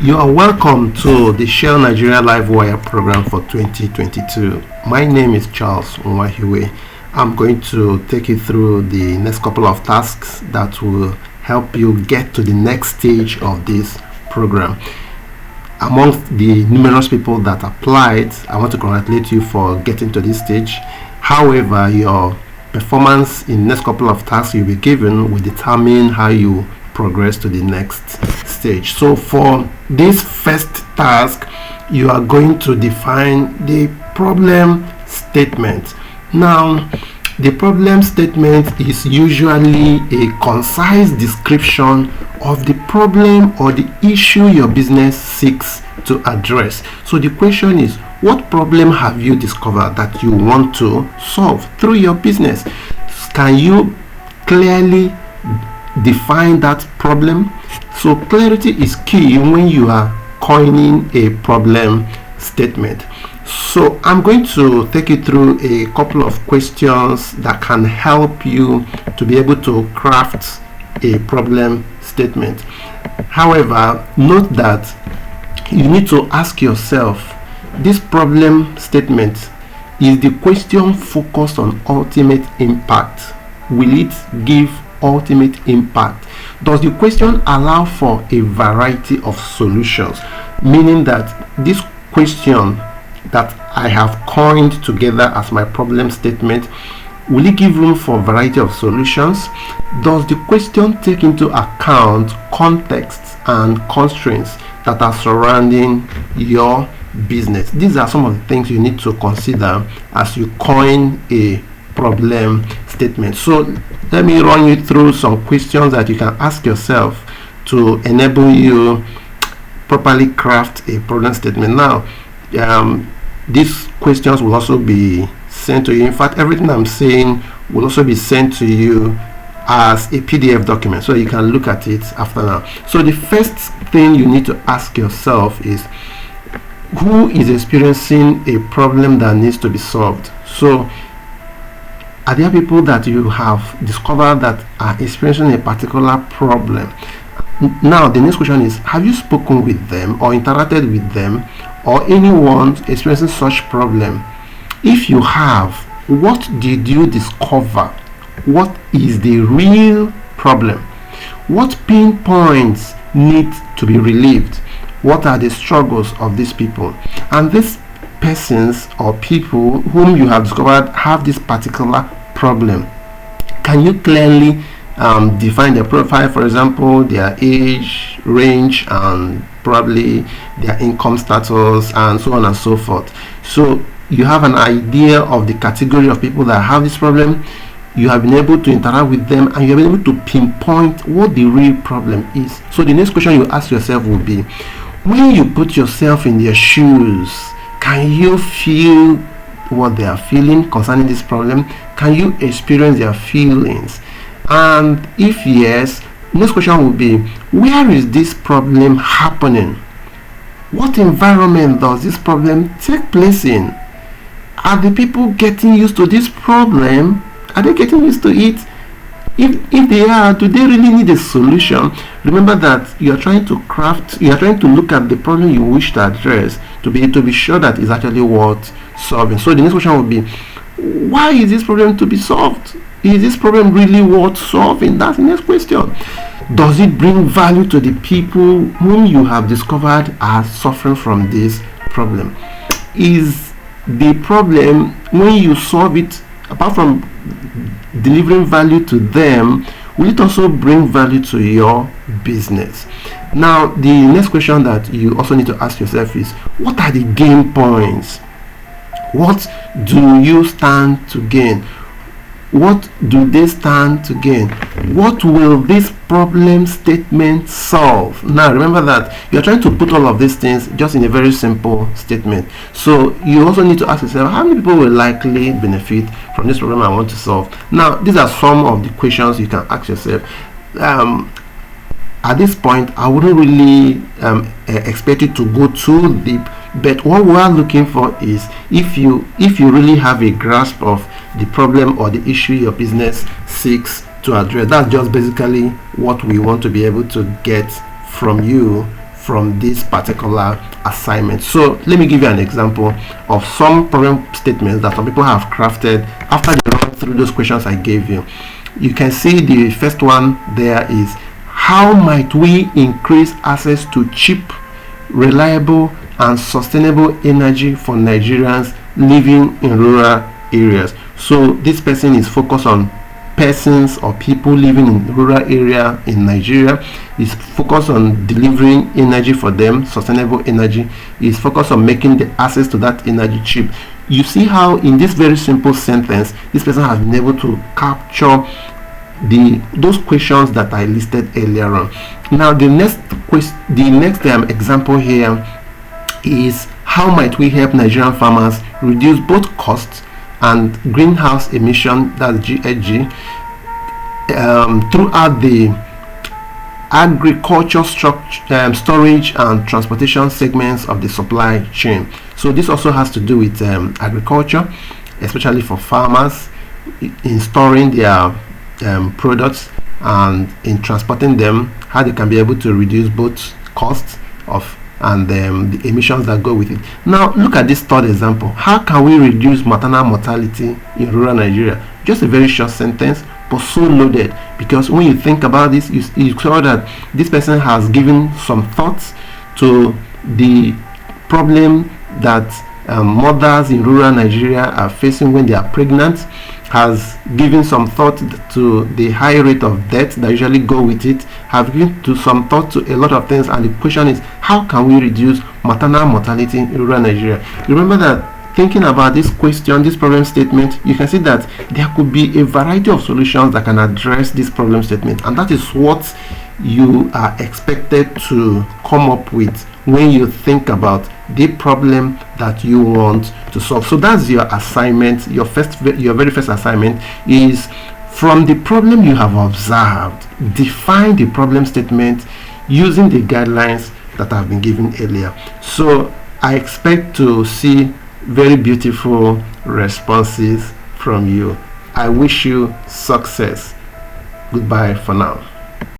You are welcome to the Shell Nigeria LiveWIRE program for 2022. My name is Charles Nwahiwe. I'm going to take you through the next couple of tasks that will help you get to the next stage of this program. Among the numerous people that applied, I want to congratulate you for getting to this stage. However, your performance in the next couple of tasks you'll be given will determine how you progress to the next stage. So for this first task, you are going to define the problem statement. Now, the problem statement is usually a concise description of the problem or the issue your business seeks to address. So the question is, what problem have you discovered that you want to solve through your business? Can you clearly define that problem? So clarity is key when you are coining a problem statement. So I'm going to take you through a couple of questions that can help you to be able to craft a problem statement. However, note that you need to ask yourself, this problem statement, is the question focused on ultimate impact? Will it give ultimate impact? Does the question allow for a variety of solutions? Meaning that this question that I have coined together as my problem statement, will it give room for a variety of solutions? Does the question take into account contexts and constraints that are surrounding your business? These are some of the things you need to consider as you coin a problem statement. So let me run you through some questions that you can ask yourself to enable you properly craft a problem statement. Now, these questions will also be sent to you. In fact, everything I'm saying will also be sent to you as a PDF document, so you can look at it after now. So the first thing you need to ask yourself is, who is experiencing a problem that needs to be solved? So are there people that you have discovered that are experiencing a particular problem? Now the next question is, have you spoken with them or interacted with them or anyone experiencing such problem? If you have, what did you discover? What is the real problem? What pain points need to be relieved? What are the struggles of these people? And these persons or people whom you have discovered have this particular problem, can you clearly define their profile? For example, their age range and probably their income status and so on and so forth. So you have an idea of the category of people that have this problem. You have been able to interact with them and you have been able to pinpoint what the real problem is. So the next question you ask yourself will be, when you put yourself in their shoes, can you feel what they are feeling concerning this problem? Can you experience their feelings? And if yes, next question will be, where is this problem happening? What environment does this problem take place in? Are the people getting used to this problem? Are they getting used to it? If they are, do they really need a solution? Remember that you are trying to look at the problem you wish to address to be sure that it's actually worth solving. So the next question will be, why is this problem to be solved? Is this problem really worth solving? That's the next question. Does it bring value to the people whom you have discovered are suffering from this problem? Is the problem, when you solve it, apart from delivering value to them, will it also bring value to your business? Now, the next question that you also need to ask yourself is, what are the gain points? What do you stand to gain? What do they stand to gain? What will this problem statement solve? Now remember that you're trying to put all of these things just in a very simple statement. So you also need to ask yourself, how many people will likely benefit from this problem I want to solve? Now these are some of the questions you can ask yourself. At this point, I wouldn't really expect you to go too deep, but what we are looking for is, if you really have a grasp of the problem or the issue your business seeks to address. That's just basically what we want to be able to get from you from this particular assignment. So let me give you an example of some problem statements that some people have crafted after they run through those questions I gave you. You can see the first one there is, how might we increase access to cheap, reliable and sustainable energy for Nigerians living in rural areas? So this person is focused on persons or people living in rural area in Nigeria. Is focused on delivering energy for them, sustainable energy. Is focused on making the access to that energy cheap. You see how in this very simple sentence this person has been able to capture those questions that I listed earlier on. Now the next example here is, how might we help Nigerian farmers reduce both costs and greenhouse emission, that's GHG, throughout the agriculture storage and transportation segments of the supply chain. So this also has to do with agriculture, especially for farmers, in storing their products and in transporting them, how they can be able to reduce both costs of and the emissions that go with it. Now look at this third example. How can we reduce maternal mortality in rural Nigeria? Just a very short sentence, but so loaded, because when you think about this, you saw that this person has given some thoughts to the problem that mothers in rural Nigeria are facing when they are pregnant, has given some thought to the high rate of death that usually go with it, have given to some thought to a lot of things, and the question is, how can we reduce maternal mortality in rural Nigeria? Remember that thinking about this question, this problem statement, you can see that there could be a variety of solutions that can address this problem statement, and that is what you are expected to come up with when you think about the problem that you want to solve. So that's your assignment. Your very first assignment is, from the problem you have observed, define the problem statement using the guidelines that have been given earlier. So I expect to see very beautiful responses from you. I wish you success. Goodbye for now.